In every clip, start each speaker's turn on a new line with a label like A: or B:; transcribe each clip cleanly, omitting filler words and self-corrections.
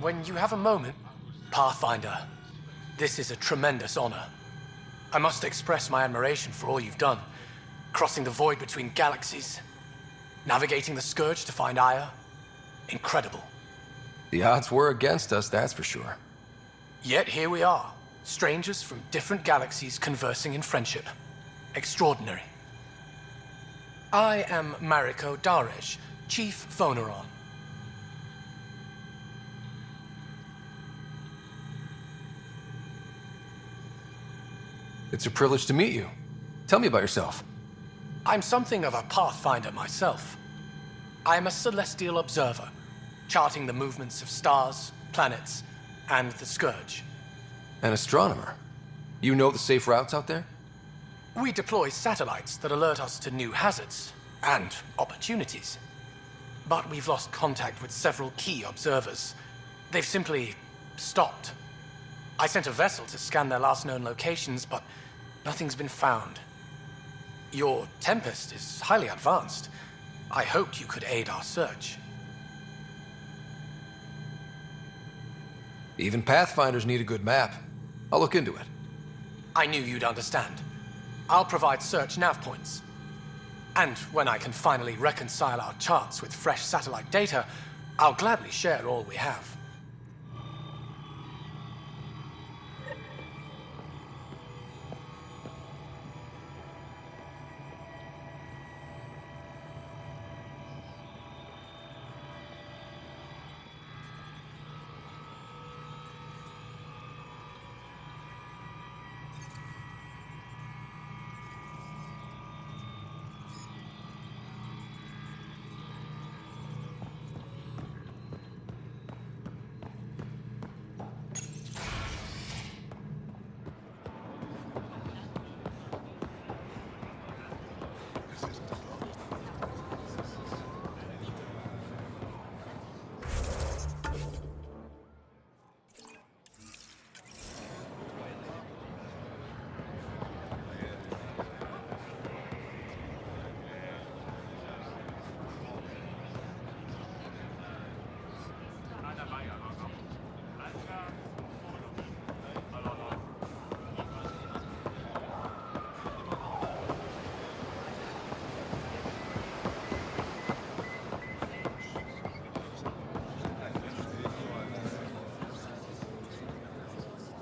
A: When you have a moment, Pathfinder, this is a tremendous honor. I must express my admiration for all you've done. Crossing the void between galaxies, navigating the Scourge to find Aya. Incredible.
B: The odds were against us, that's for sure.
A: Yet here we are, strangers from different galaxies conversing in friendship. Extraordinary. I am Mariko Darej, Chief Phoneron.
B: It's a privilege to meet you. Tell me about yourself.
A: I'm something of a pathfinder myself. I am a celestial observer, charting the movements of stars, planets, and the Scourge.
B: An astronomer. You know the safe routes out there?
A: We deploy satellites that alert us to new hazards and opportunities. But we've lost contact with several key observers. They've simply stopped. I sent a vessel to scan their last known locations, but nothing's been found. Your Tempest is highly advanced. I hoped you could aid our search.
B: Even Pathfinders need a good map. I'll look into it.
A: I knew you'd understand. I'll provide search nav points. And when I can finally reconcile our charts with fresh satellite data, I'll gladly share all we have.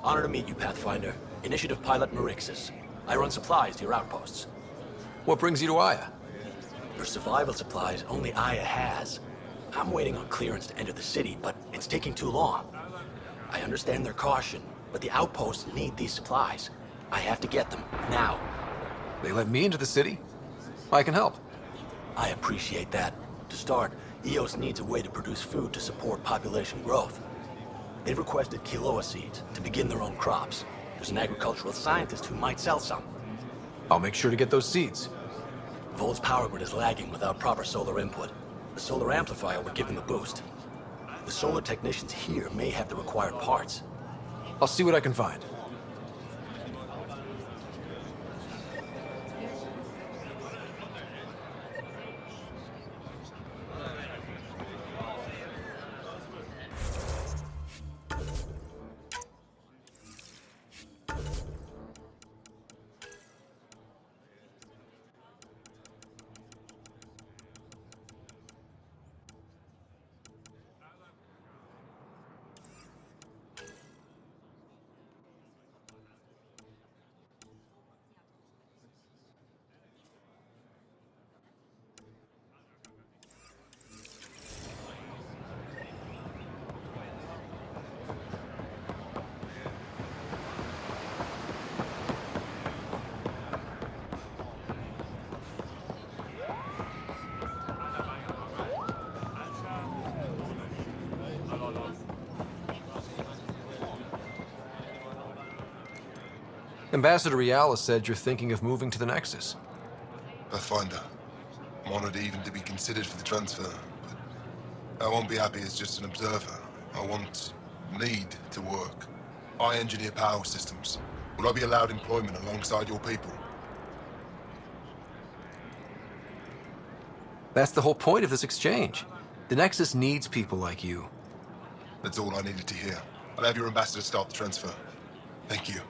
C: Honor to meet you, Pathfinder. Initiative Pilot Marixus. I run supplies to your outposts.
B: What brings you to Aya?
C: Your survival supplies only Aya has. I'm waiting on clearance to enter the city, but it's taking too long. I understand their caution, but the outposts need these supplies. I have to get them, now.
B: They let me into the city? I can help.
C: I appreciate that. To start, EOS needs a way to produce food to support population growth. They've requested Kiloa seeds to begin their own crops. There's an agricultural scientist who might sell some.
B: I'll make sure to get those seeds.
C: Volt's power grid is lagging without proper solar input. The solar amplifier would give them a boost. The solar technicians here may have the required parts.
B: I'll see what I can find. Ambassador Riala said you're thinking of moving to the Nexus.
D: Pathfinder. I'm honored even to be considered for the transfer, but I won't be happy as just an observer. I need to work. I engineer power systems. Will I be allowed employment alongside your people?
B: That's the whole point of this exchange. The Nexus needs people like you.
D: That's all I needed to hear. I'll have your ambassador start the transfer. Thank you.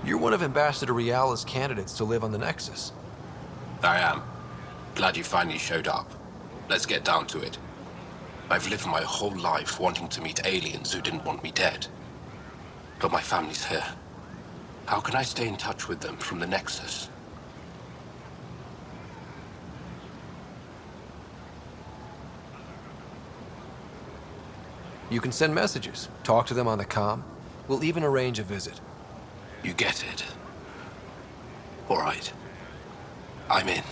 B: You're one of Ambassador Reala's candidates to live on the Nexus.
E: I am. Glad you finally showed up. Let's get down to it. I've lived my whole life wanting to meet aliens who didn't want me dead. But my family's here. How can I stay in touch with them from the Nexus?
B: You can send messages, talk to them on the comm. We'll even arrange a visit.
E: You get it. All right. I'm in.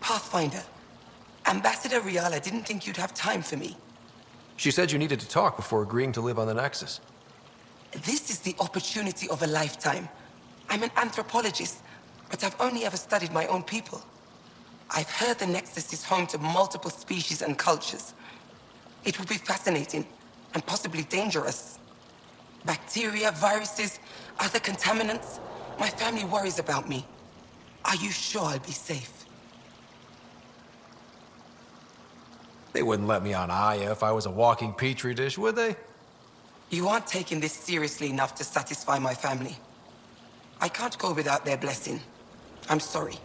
F: Pathfinder, Ambassador Riala didn't think you'd have time for me.
B: She said you needed to talk before agreeing to live on the Nexus.
F: This is the opportunity of a lifetime. I'm an anthropologist, but I've only ever studied my own people. I've heard the Nexus is home to multiple species and cultures. It will be fascinating and possibly dangerous. Bacteria, viruses, other contaminants. My family worries about me. Are you sure I'll be safe?
B: They wouldn't let me on Aya if I was a walking petri dish, would they?
F: You aren't taking this seriously enough to satisfy my family. I can't go without their blessing. I'm sorry.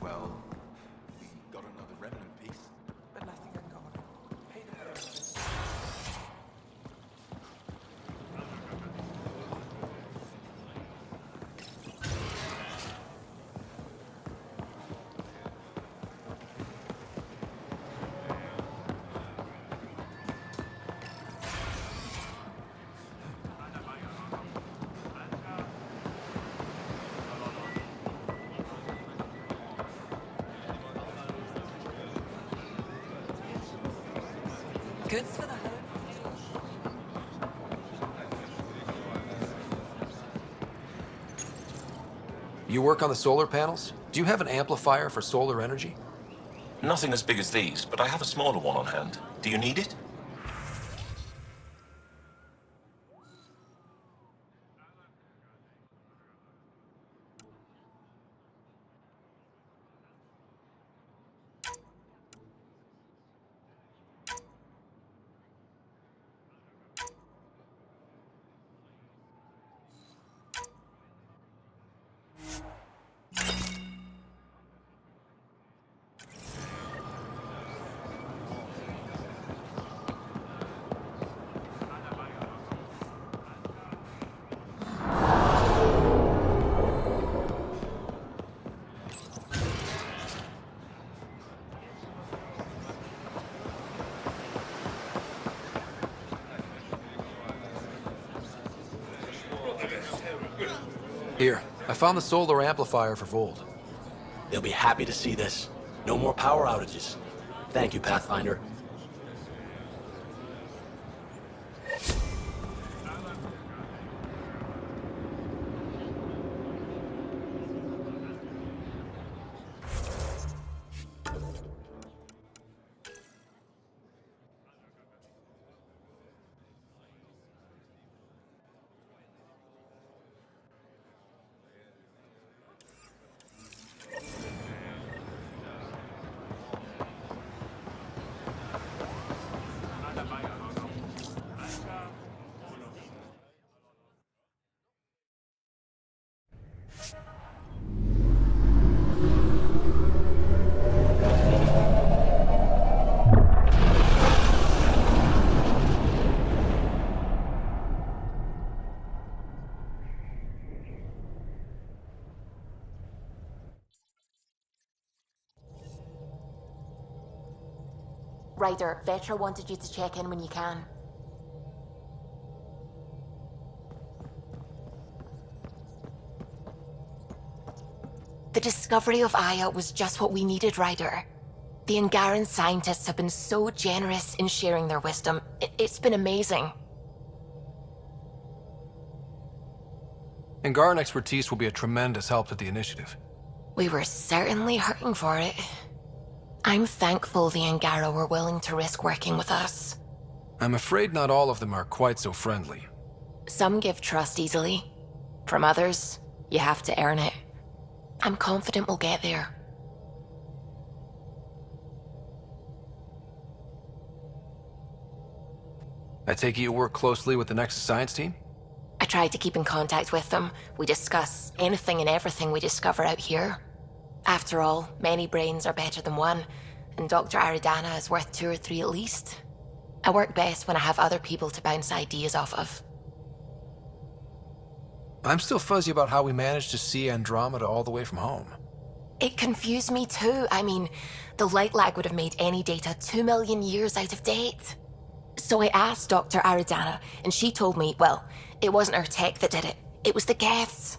B: Well, we got another remnant piece.
F: But nothing can go on. Pay the price. Goods for the home.
B: You work on the solar panels? Do you have an amplifier for solar energy?
G: Nothing as big as these, but I have a smaller one on hand. Do you need it?
B: Here, I found the solar amplifier for Vold.
C: They'll be happy to see this. No more power outages. Thank you, Pathfinder.
H: Ryder, Vetra wanted you to check in when you can. The discovery of Aya was just what we needed, Ryder. The Angaran scientists have been so generous in sharing their wisdom. It's been amazing.
B: Angaran expertise will be a tremendous help to the initiative.
H: We were certainly hurting for it. I'm thankful the Angara were willing to risk working with us.
B: I'm afraid not all of them are quite so friendly.
H: Some give trust easily. From others, you have to earn it. I'm confident we'll get there.
B: I take it you work closely with the Nexus Science team?
H: I try to keep in contact with them. We discuss anything and everything we discover out here. After all, many brains are better than one, and Dr. Aridana is worth 2 or 3 at least. I work best when I have other people to bounce ideas off of.
B: I'm still fuzzy about how we managed to see Andromeda all the way from home.
H: It confused me too. I mean, the light lag would have made any data 2 million years out of date. So I asked Dr. Aridana, and she told me, well, it wasn't her tech that did it. It was the Geths.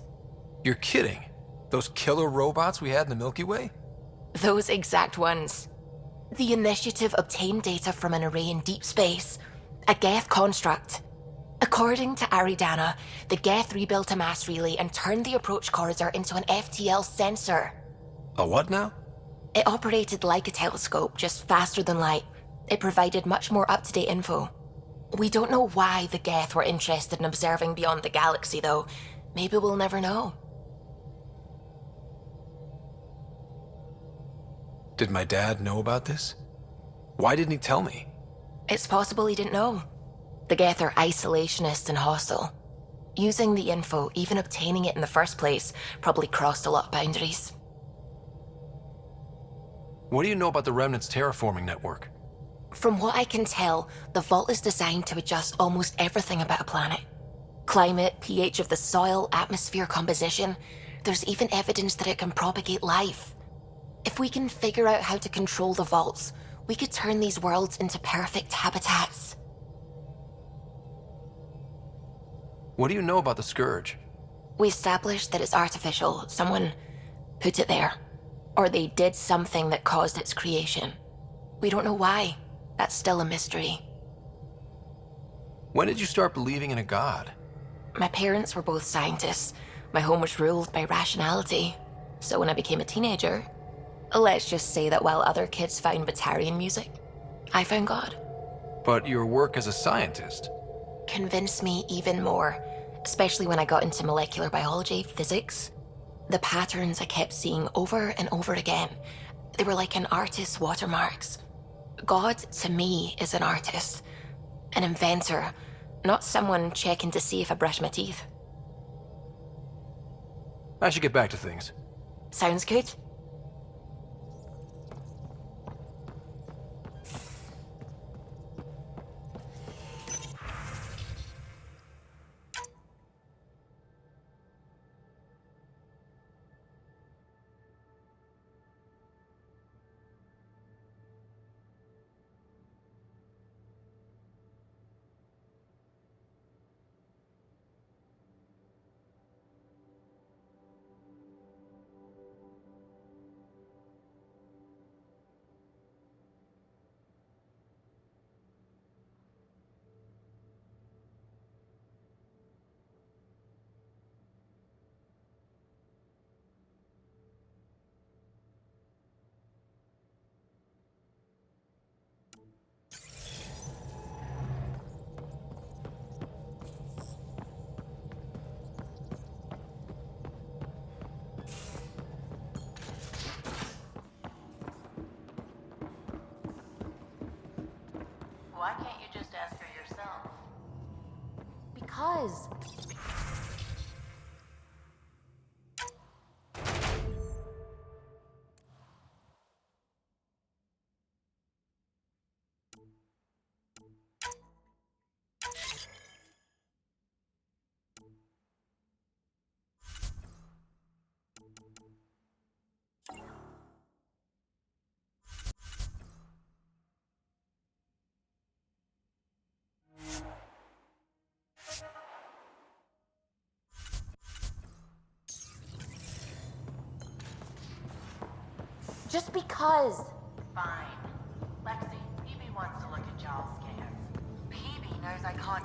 B: You're kidding? Those killer robots we had in the Milky Way?
H: Those exact ones. The initiative obtained data from an array in deep space, a Geth construct. According to Aridana, the Geth rebuilt a mass relay and turned the approach corridor into an FTL sensor.
B: A what now?
H: It operated like a telescope, just faster than light. It provided much more up-to-date info. We don't know why the Geth were interested in observing beyond the galaxy, though. Maybe we'll never know.
B: Did my dad know about this? Why didn't he tell me?
H: It's possible he didn't know. The Geth are isolationist and hostile. Using the info, even obtaining it in the first place, probably crossed a lot of boundaries.
B: What do you know about the Remnant's terraforming network?
H: From what I can tell, the vault is designed to adjust almost everything about a planet. Climate, pH of the soil, atmosphere composition. There's even evidence that it can propagate life. If we can figure out how to control the vaults, we could turn these worlds into perfect habitats.
B: What do you know about the Scourge?
H: We established that it's artificial. Someone put it there. Or they did something that caused its creation. We don't know why. That's still a mystery.
B: When did you start believing in a god?
H: My parents were both scientists. My home was ruled by rationality. So when I became a teenager, Let's just say that while other kids found Batarian music, I found God.
B: But your work as a scientist.
H: Convinced me even more, especially when I got into molecular biology, physics. The patterns I kept seeing over and over again, they were like an artist's watermarks. God, to me, is an artist, an inventor, not someone checking to see if I brush my teeth.
B: I should get back to things.
H: Sounds good?
I: Why can't you just ask her yourself?
H: Because... Just because.
I: Fine. Lexi, Phoebe wants to look at Jaw's scans. Phoebe knows I can't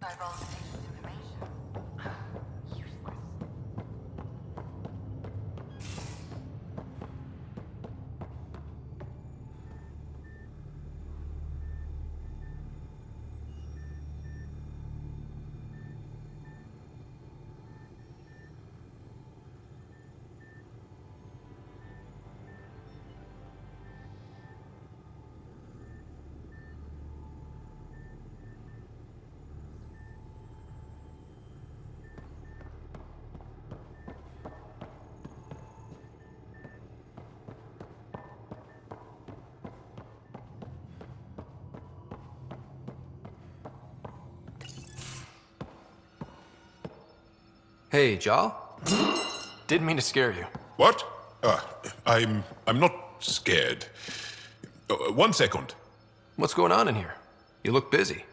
I: divulge patient's information. Useless.
B: Hey, Jal? Didn't mean to scare you.
J: What? I'm not scared. One second.
B: What's going on in here? You look busy.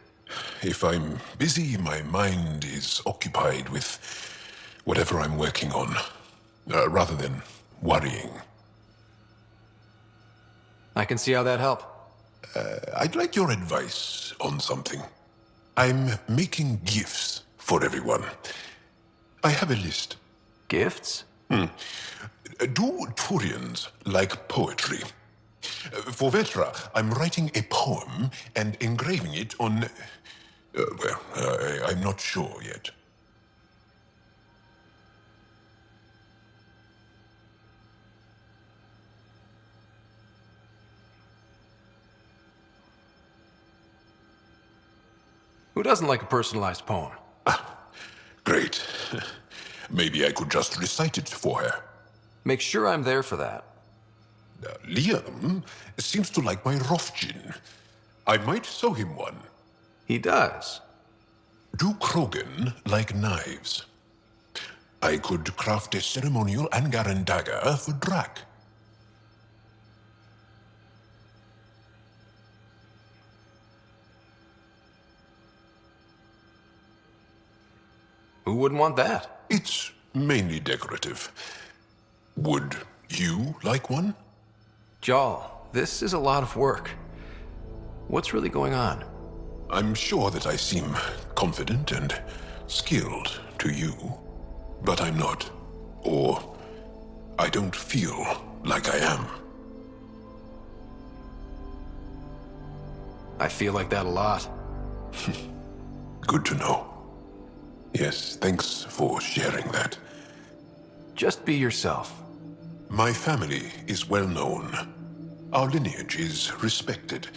J: If I'm busy, my mind is occupied with whatever I'm working on, rather than worrying.
B: I can see how that'd help.
J: I'd like your advice on something. I'm making gifts for everyone. I have a list.
B: Gifts?
J: Do Turians like poetry? For Vetra, I'm writing a poem and engraving it on... I'm not sure yet.
B: Who doesn't like a personalized poem?
J: Great. Maybe I could just recite it for her.
B: Make sure I'm there for that.
J: Liam seems to like my Rofgin. I might sew him one.
B: He does.
J: Do Krogan like knives? I could craft a ceremonial Angaran dagger for Drak.
B: Who wouldn't want that?
J: It's mainly decorative. Would you like one?
B: Jal, this is a lot of work. What's really going on?
J: I'm sure that I seem confident and skilled to you, but I'm not. Or I don't feel like I am.
B: I feel like that a lot.
J: Good to know. Yes, thanks for sharing that.
B: Just be yourself.
J: My family is well known. Our lineage is respected,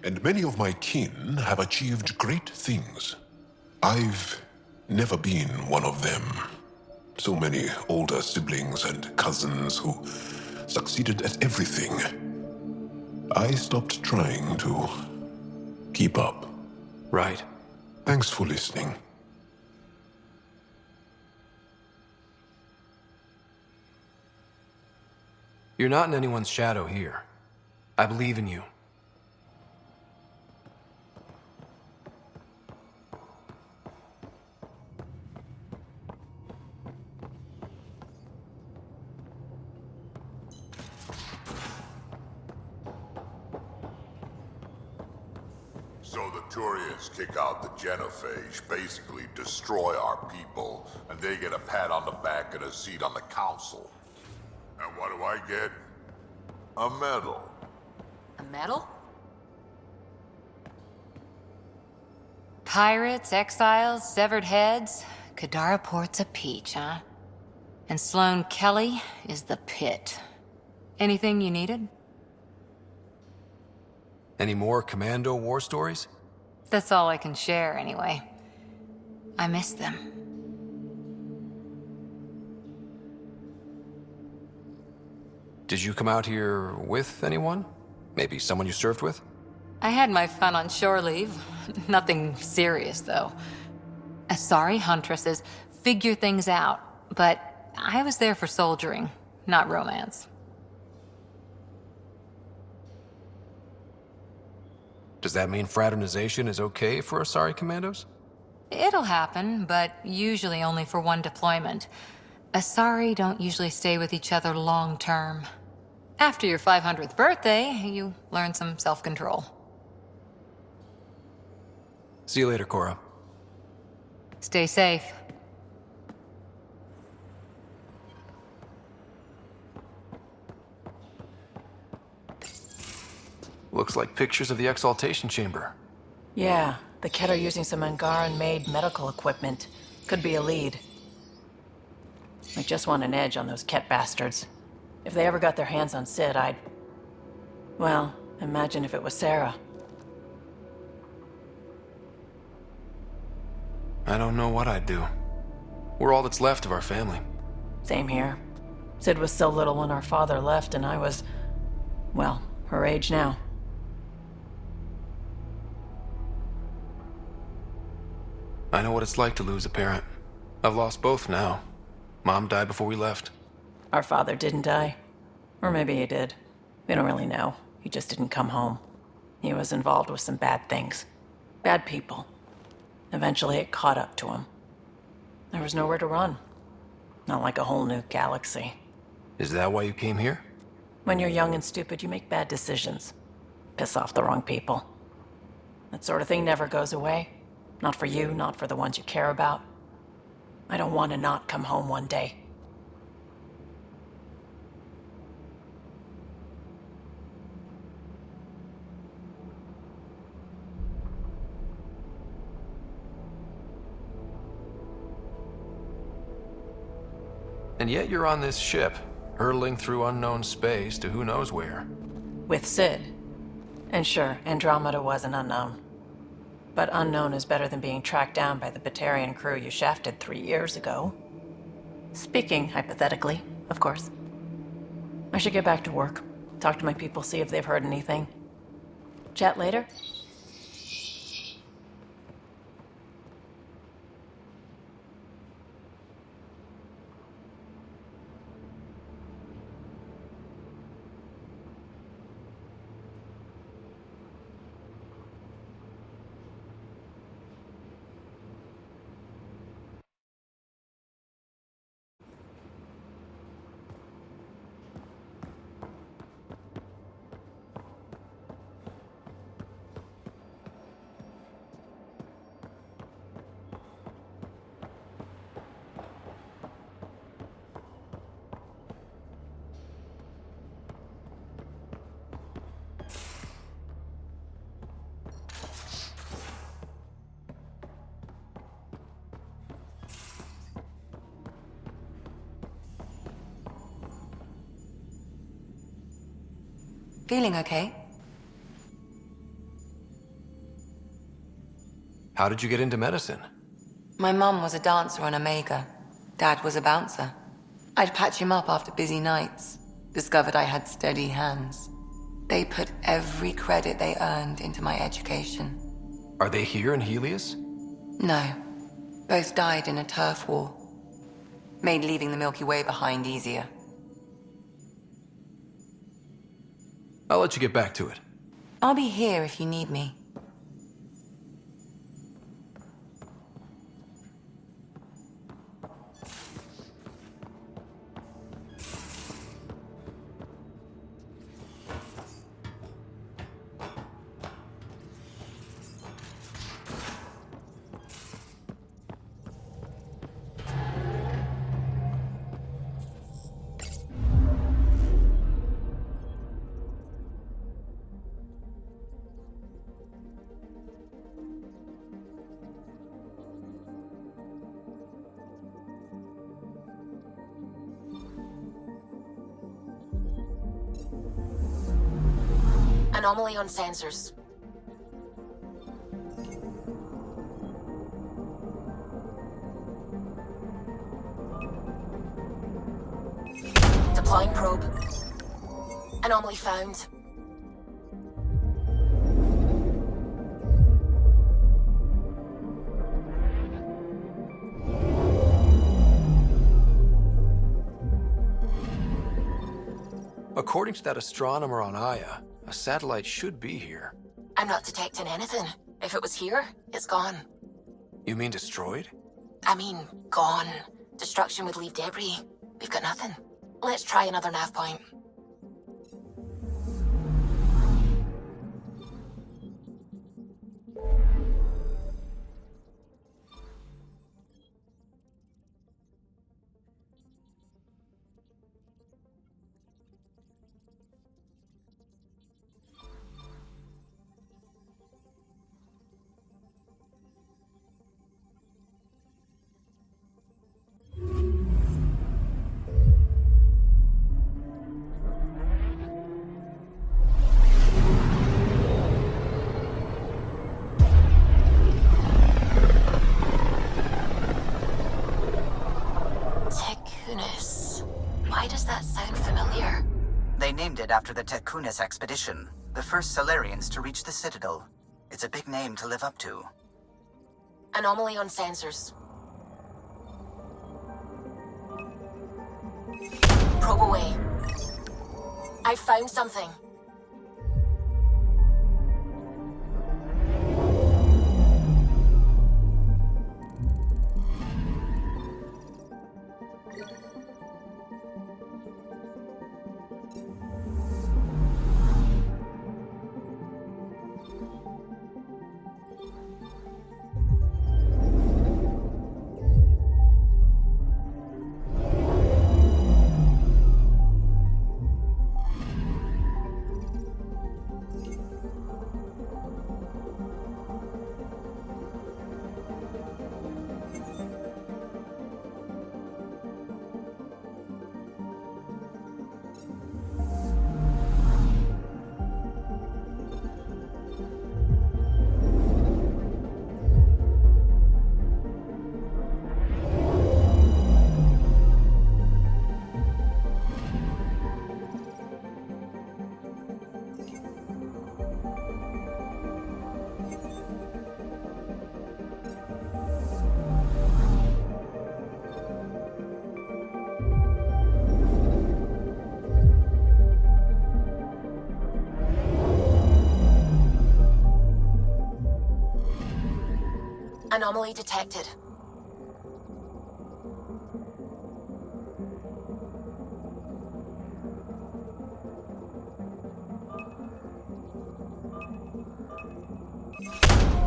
J: and many of my kin have achieved great things. I've never been one of them. So many older siblings and cousins who succeeded at everything. I stopped trying to keep up.
B: Right.
J: Thanks for listening.
B: You're not in anyone's shadow here. I believe in you.
K: So the Turians kick out the Genophage, basically destroy our people, and they get a pat on the back and a seat on the council. And what do I get? A medal.
L: A medal? Pirates, exiles, severed heads. Kadara Port's a peach, huh? And Sloane Kelly is the pit. Anything you needed?
B: Any more Commando war stories?
L: That's all I can share, anyway. I miss them.
B: Did you come out here with anyone? Maybe someone you served with?
L: I had my fun on shore leave. Nothing serious, though. Asari huntresses figure things out, but I was there for soldiering, not romance.
B: Does that mean fraternization is okay for Asari commandos?
L: It'll happen, but usually only for one deployment. Asari don't usually stay with each other long term. After your 500th birthday, you learn some self-control.
B: See you later, Cora.
L: Stay safe.
B: Looks like pictures of the exaltation chamber.
M: Yeah, the Ket are using some Angaran-made medical equipment. Could be a lead. I just want an edge on those Ket bastards. If they ever got their hands on Sid, I'd... Well, imagine if it was Sarah.
B: I don't know what I'd do. We're all that's left of our family.
M: Same here. Sid was so little when our father left, and I was... well, her age now.
B: I know what it's like to lose a parent. I've lost both now. Mom died before we left.
M: Our father didn't die. Or maybe he did. We don't really know. He just didn't come home. He was involved with some bad things. Bad people. Eventually it caught up to him. There was nowhere to run. Not like a whole new galaxy.
B: Is that why you came here?
M: When you're young and stupid, you make bad decisions. Piss off the wrong people. That sort of thing never goes away. Not for you, not for the ones you care about. I don't want to not come home one day.
B: And yet you're on this ship, hurtling through unknown space to who knows where.
M: With Sid. And sure, Andromeda was an unknown. But unknown is better than being tracked down by the Batarian crew you shafted 3 years ago. Speaking hypothetically, of course. I should get back to work. Talk to my people, see if they've heard anything. Chat later?
F: Feeling okay?
B: How did you get into medicine?
F: My mum was a dancer on Omega. Dad was a bouncer. I'd patch him up after busy nights. Discovered I had steady hands. They put every credit they earned into my education.
B: Are they here in Helios?
F: No. Both died in a turf war. Made leaving the Milky Way behind easier.
B: I'll let you get back to it.
F: I'll be here if you need me.
H: Anomaly on sensors. Deploying probe. Anomaly found.
B: According to that astronomer on Aya, a satellite should be here.
H: I'm not detecting anything. If it was here, it's gone.
B: You mean destroyed?
H: I mean, gone. Destruction would leave debris. We've got nothing. Let's try another nav point. Why does that sound familiar?
N: They named it after the Tekunis expedition, the first Solarians to reach the Citadel. It's a big name to live up to.
H: Anomaly on sensors. Probe away. I found something. Anomaly detected.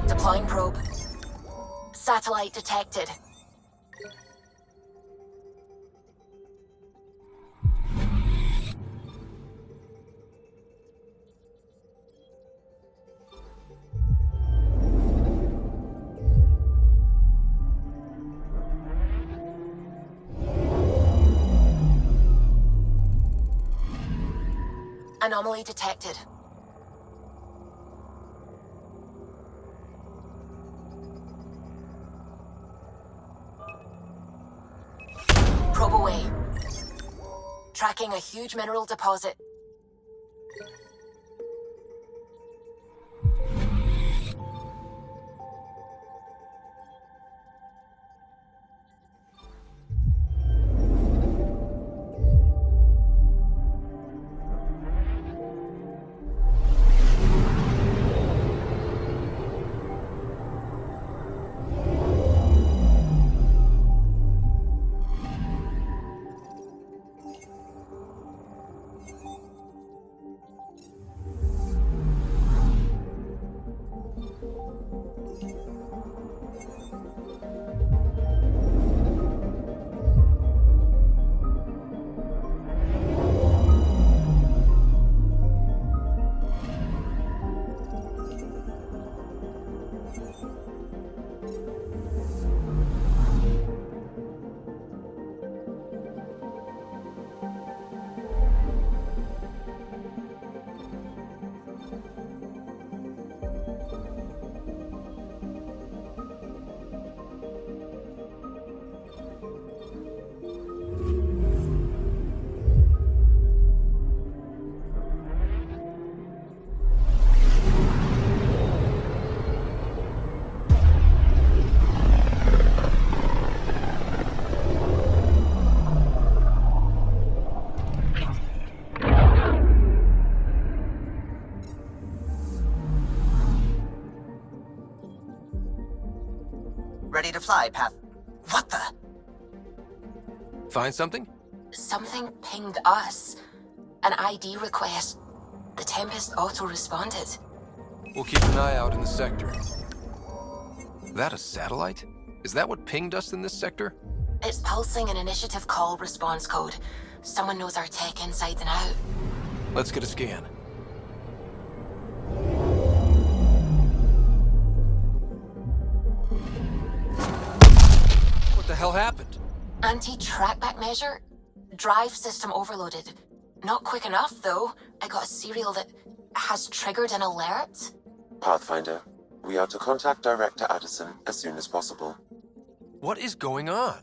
H: Deploying probe. Satellite detected. Anomaly detected. Probe away. Tracking a huge mineral deposit.
N: Ready to fly, Path. What the?
B: Find something?
H: Something pinged us. An ID request. The Tempest auto-responded.
B: We'll keep an eye out in the sector. That a satellite? Is that what pinged us in this sector?
H: It's pulsing an initiative call response code. Someone knows our tech inside and out.
B: Let's get a scan. What the hell happened?
H: Anti-trackback measure? Drive system overloaded. Not quick enough, though. I got a serial that has triggered an alert.
O: Pathfinder, we are to contact Director Addison as soon as possible.
B: What is going on?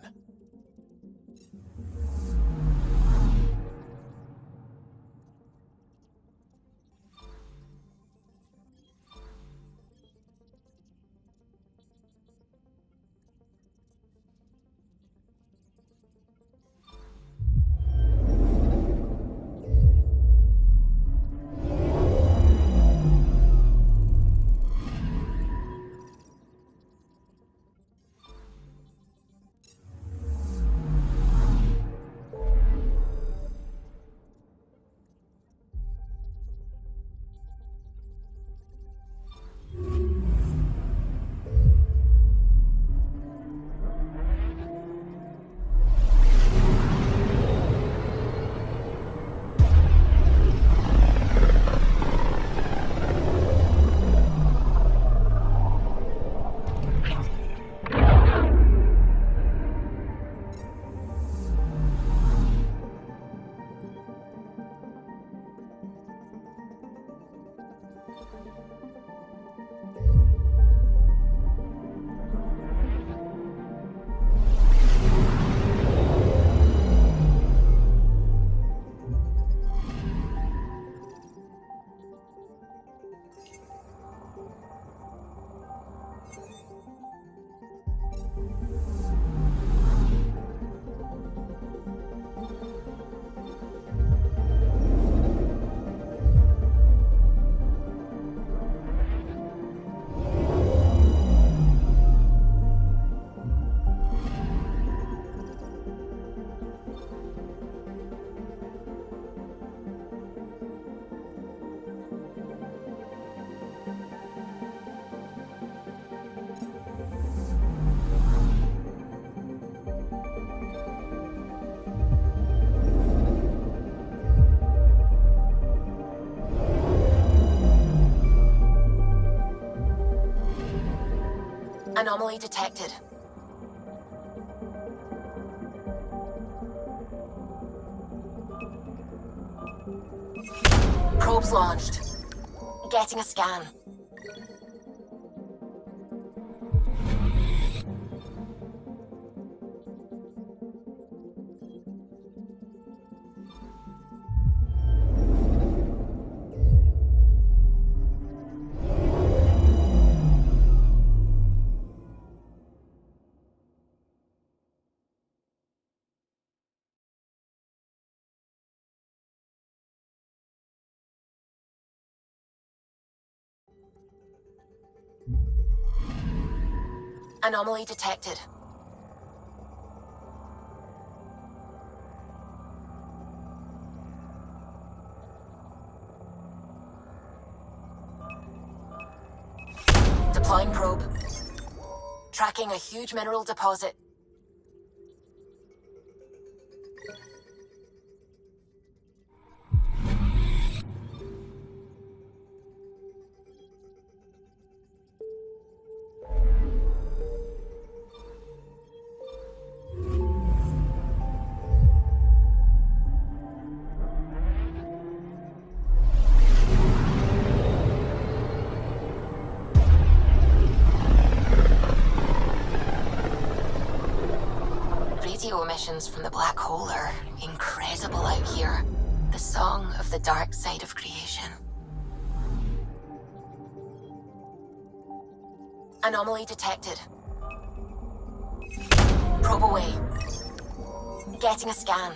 H: Anomaly detected. Probes launched. Getting a scan. Anomaly detected. Deploying probe. Tracking a huge mineral deposit. Radio emissions from the black hole are incredible out here. The song of the dark side of creation. Anomaly detected. Probe away. Getting a scan.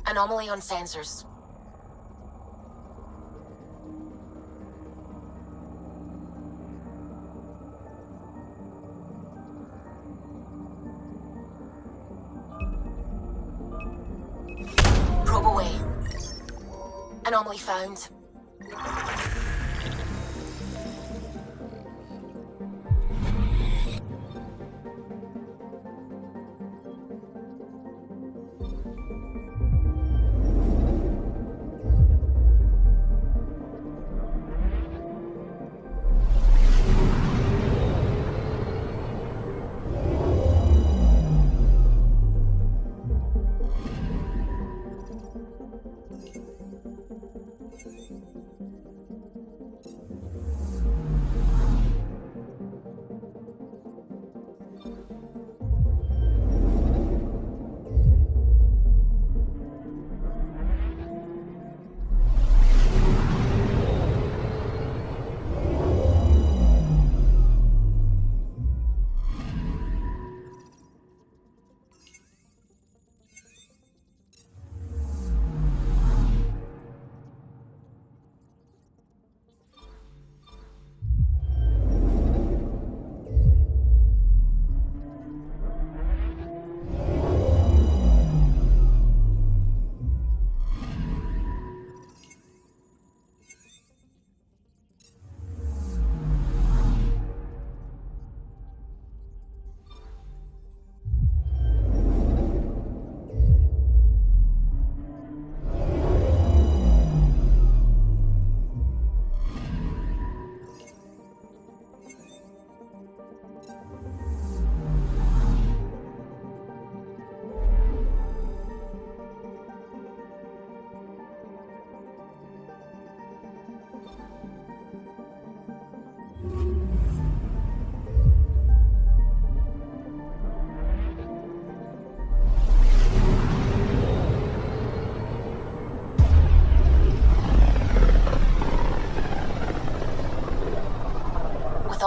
H: Anomaly on sensors. Probe away. Anomaly found.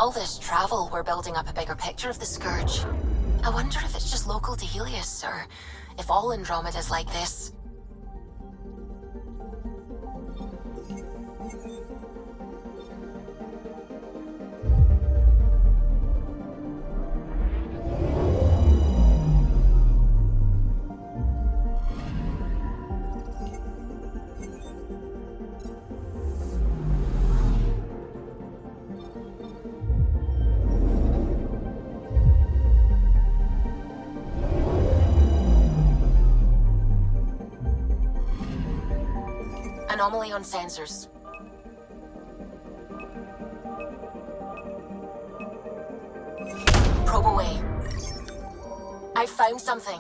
H: all this travel, we're building up a bigger picture of the Scourge. I wonder if it's just local to Helios, or if all Andromeda's like this. Anomaly on sensors. Probe away. I found something.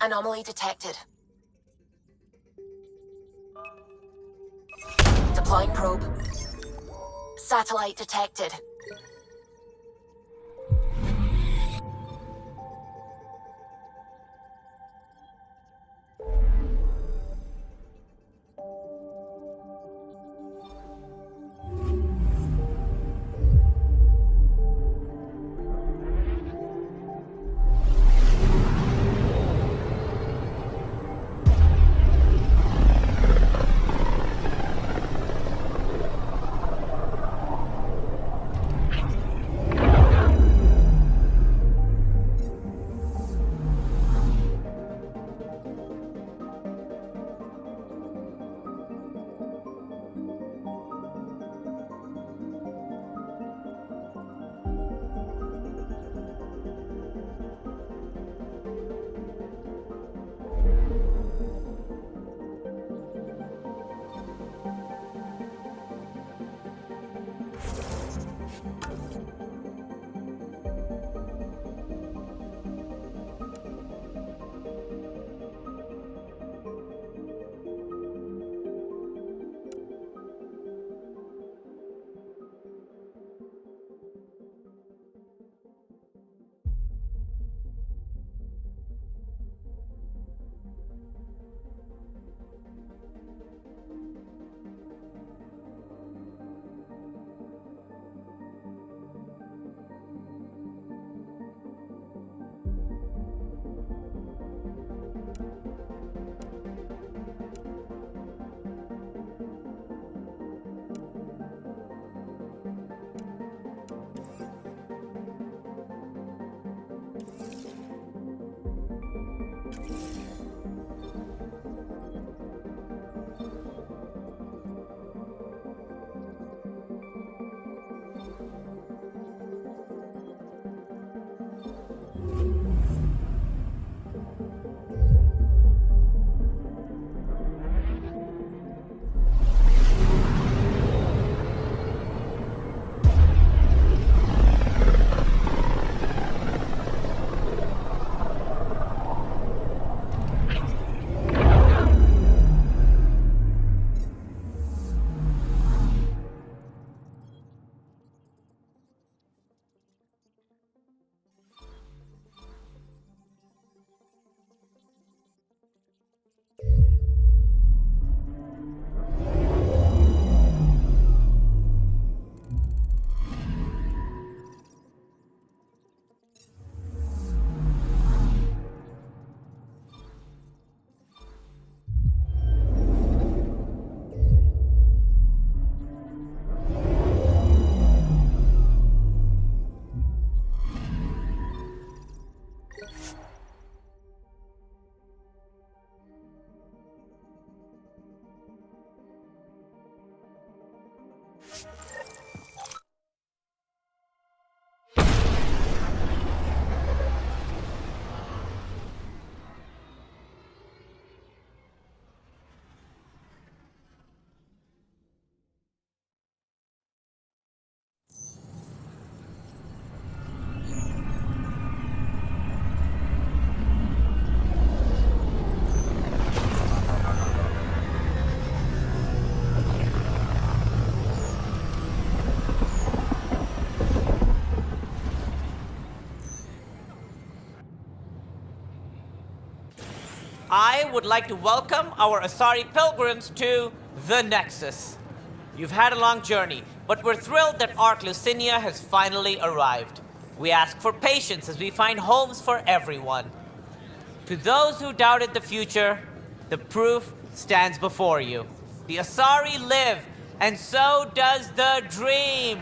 H: Anomaly detected. Deploying probe. Satellite detected.
P: would like to welcome our Asari pilgrims to the Nexus. You've had a long journey, but we're thrilled that Ark Lucinia has finally arrived. We ask for patience as we find homes for everyone. To those who doubted the future, the proof stands before you. The Asari live, and so does the dream.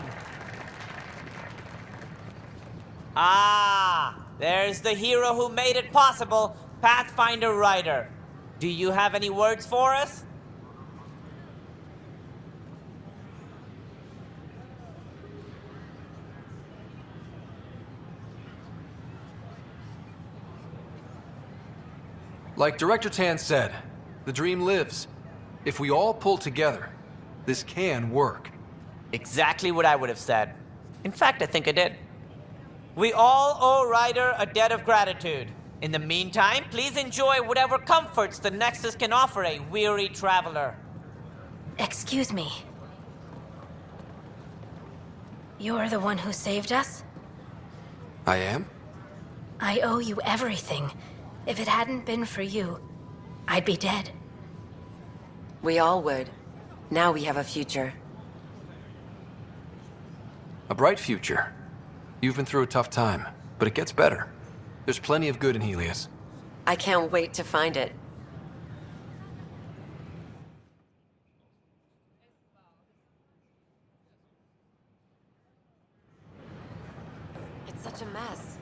P: Ah, there's the hero who made it possible, Pathfinder Ryder. Do you have any words for us?
B: Like Director Tan said, the dream lives. If we all pull together, this can work.
P: Exactly what I would have said. In fact, I think I did. We all owe Ryder a debt of gratitude. In the meantime, please enjoy whatever comforts the Nexus can offer a weary traveler.
Q: Excuse me. You're the one who saved us?
B: I am?
Q: I owe you everything. If it hadn't been for you, I'd be dead.
R: We all would. Now we have a future.
B: A bright future. You've been through a tough time, but it gets better. There's plenty of good in Helios.
R: I can't wait to find it. It's such a mess.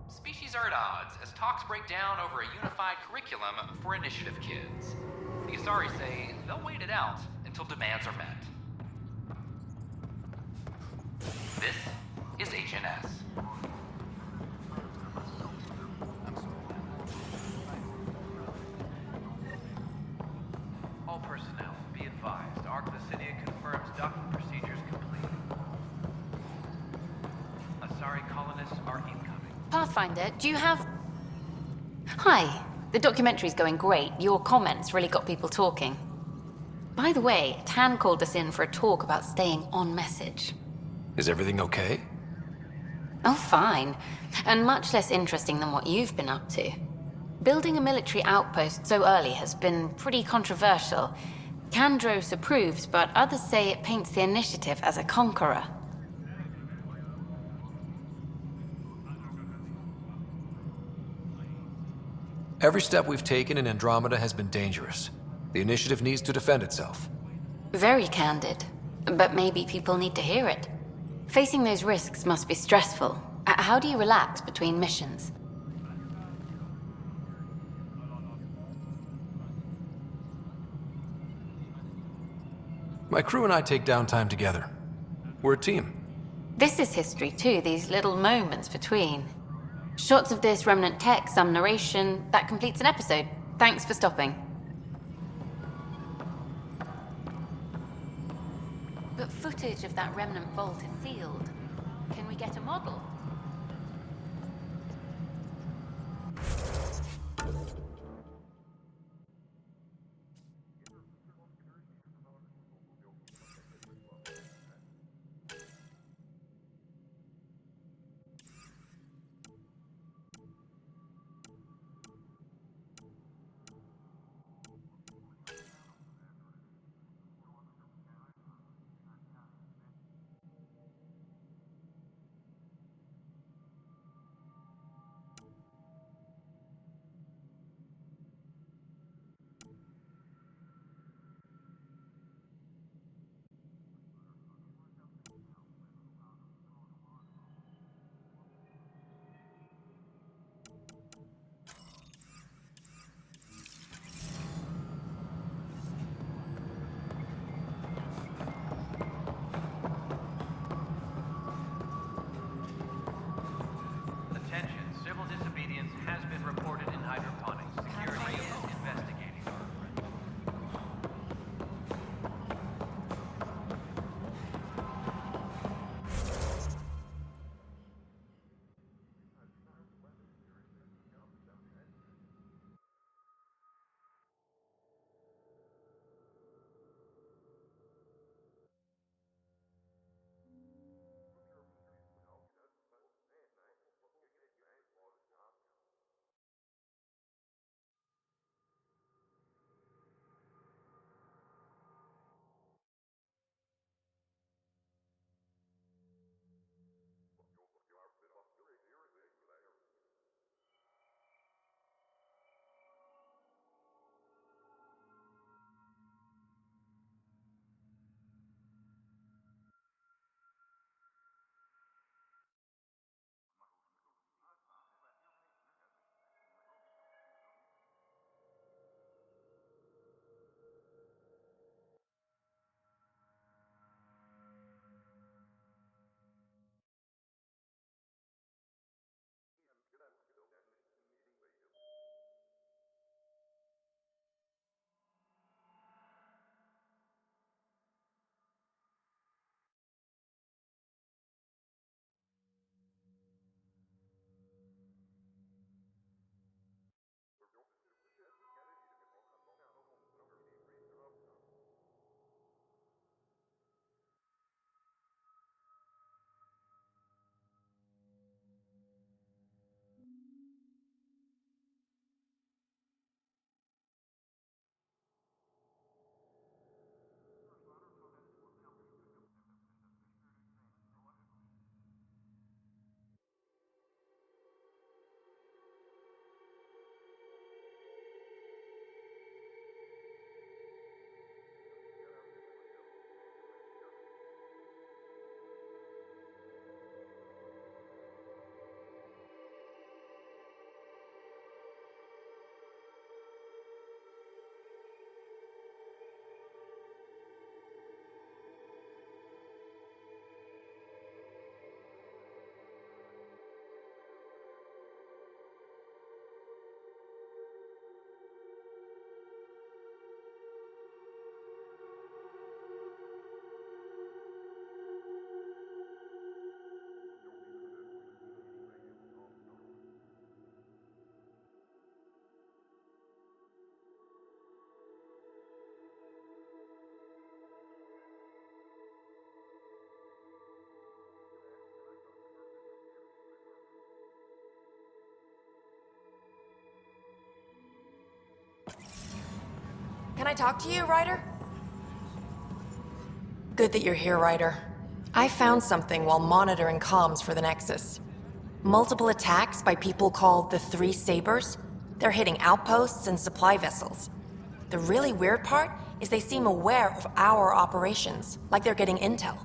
S: Species are at odds as talks break down over a unified curriculum for initiative kids. The Asari say they'll wait it out until demands are met. This is HNS. All personnel, be advised. Ark Lucinia confirms docking procedures complete. Asari colonists are incoming.
T: Pathfinder, do you have... Hi. The documentary's going great. Your comments really got people talking. By the way, Tan called us in for a talk about staying on message.
B: Is everything okay?
T: Oh, fine. And much less interesting than what you've been up to. Building a military outpost so early has been pretty controversial. Kandros approves, but others say it paints the initiative as a conqueror.
B: Every step we've taken in Andromeda has been dangerous. The initiative needs to defend itself.
T: Very candid. But maybe people need to hear it. Facing those risks must be stressful. How do you relax between missions?
B: My crew and I take downtime together. We're a team.
T: This is history too, these little moments between. Shots of this remnant tech, some narration, that completes an episode. Thanks for stopping. But footage of that remnant vault is sealed. Can we get a model?
U: I talk to you, Ryder? Good that you're here, Ryder. I found something while monitoring comms for the Nexus. Multiple attacks by people called the Three Sabers. They're hitting outposts and supply vessels. The really weird part is they seem aware of our operations, like they're getting intel.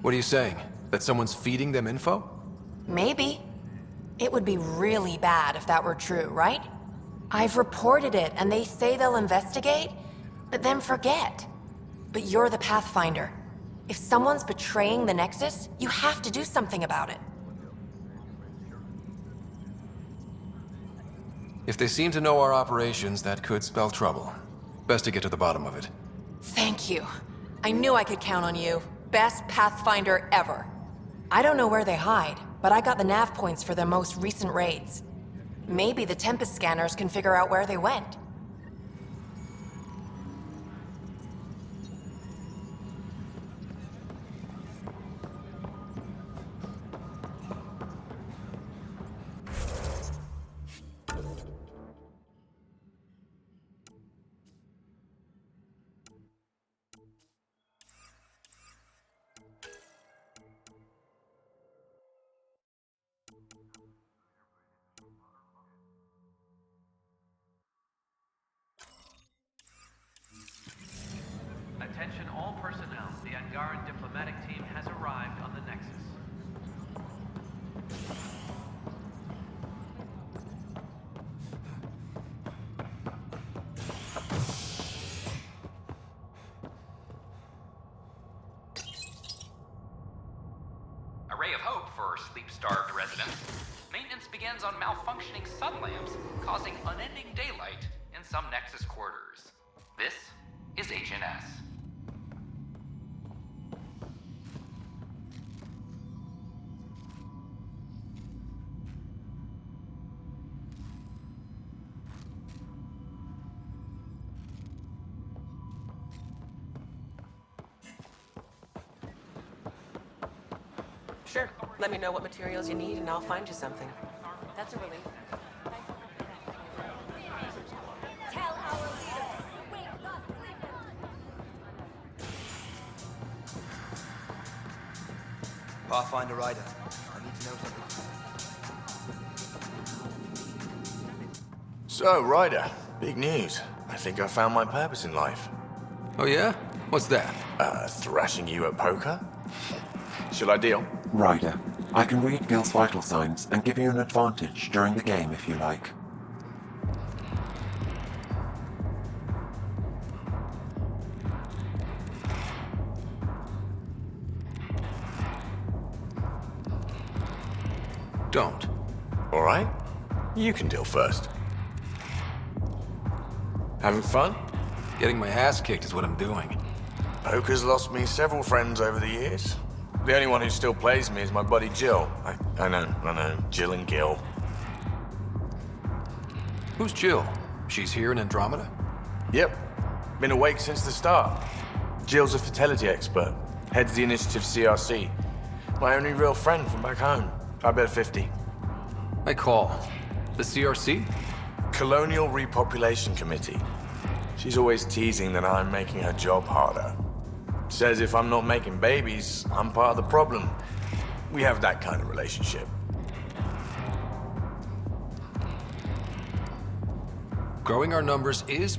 B: What are you saying? That someone's feeding them info?
U: Maybe. It would be really bad if that were true, right? I've reported it, and they say they'll investigate, but then forget. But you're the Pathfinder. If someone's betraying the Nexus, you have to do something about it.
B: If they seem to know our operations, that could spell trouble. Best to get to the bottom of it.
U: Thank you. I knew I could count on you. Best Pathfinder ever. I don't know where they hide, but I got the nav points for their most recent raids. Maybe the Tempest scanners can figure out where they went.
S: Attention all personnel. The Angaran diplomatic team has arrived on the Nexus. A ray of hope for sleep-starved residents. Maintenance begins on malfunctioning sun lamps, causing unending daylight in some Nexus quarters. This is HNS.
R: Sure. Let me know what materials you need and I'll find you something. That's a relief.
Q: Tell our leader, wake the sleepers!
V: Pathfinder Ryder, I need to know something.
W: So, Ryder, big news. I think I found my purpose in life.
B: Oh yeah? What's that?
W: Thrashing you at poker? Shall I deal?
O: Ryder, I can read Gil's vital signs and give you an advantage during the game if you like.
B: Don't.
W: All right. You can deal first. Having fun?
B: Getting my ass kicked is what I'm doing.
W: Poker's lost me several friends over the years. The only one who still plays me is my buddy Jill. I know. Jill and Gil.
B: Who's Jill? She's here in Andromeda?
W: Yep. Been awake since the start. Jill's a fertility expert. Heads the initiative CRC. My only real friend from back home. I bet 50.
B: I call. The CRC?
W: Colonial Repopulation Committee. She's always teasing that I'm making her job harder. Says if I'm not making babies, I'm part of the problem. We have that kind of relationship.
B: Growing our numbers is